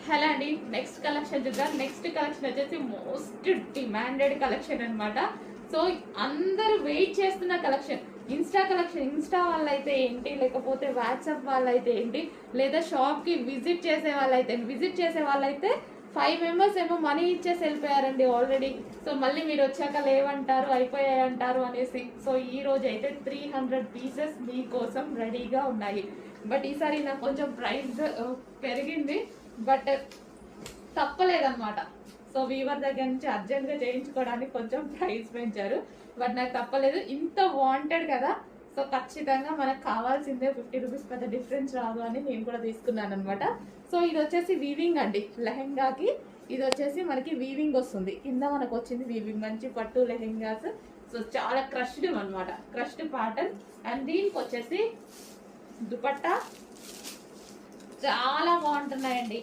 Hello అండి, next collection చూద్దాం. Next collection వచ్చేసి మోస్ట్ డిమాండెడ్ కలెక్షన్ అనమాట. సో అందరూ వెయిట్ చేస్తున్న కలెక్షన్. ఇన్స్టా వాళ్ళైతే ఏంటి, లేకపోతే వాట్సాప్ వాళ్ళైతే ఏంటి, లేదా షాప్కి విజిట్ చేసే వాళ్ళైతే 5 మెంబర్స్ ఏమో మనీ ఇచ్చేసి వెళ్ళిపోయారండి ఆల్రెడీ. సో మళ్ళీ మీరు వచ్చాక లేవంటారు, అయిపోయాయంటారు అనేసి. సో ఈ రోజు అయితే 300 పీసెస్ మీకోసం రెడీగా ఉన్నాయి. బట్ ఈసారి నాకు కొంచెం ప్రైస్ పెరిగింది, బట్ తప్పలేదన్నమాట. సో వీవర్ దగ్గర నుంచి అర్జెంట్గా చేయించుకోవడానికి కొంచెం ప్రైస్ పెంచారు, బట్ నాకు తప్పలేదు. ఇంత వాంటెడ్ కదా, సో ఖచ్చితంగా మనకు కావాల్సిందే. 50 రూపీస్ పెద్ద డిఫరెన్స్ రాదు అని నేను కూడా తీసుకున్నాను అనమాట. సో ఇది వచ్చేసి వీవింగ్ అండి, లెహెంగాకి ఇది వచ్చేసి మనకి వీవింగ్ వస్తుంది. కింద మనకు వచ్చింది వీవింగ్, మంచి పట్టు లెహెంగాస్. సో చాలా క్రష్డ్ అనమాట, క్రష్డ్ ప్యాటర్న్. అండ్ దీనికి వచ్చేసి దుపట్టా చాలా బాగుంటున్నాయండి.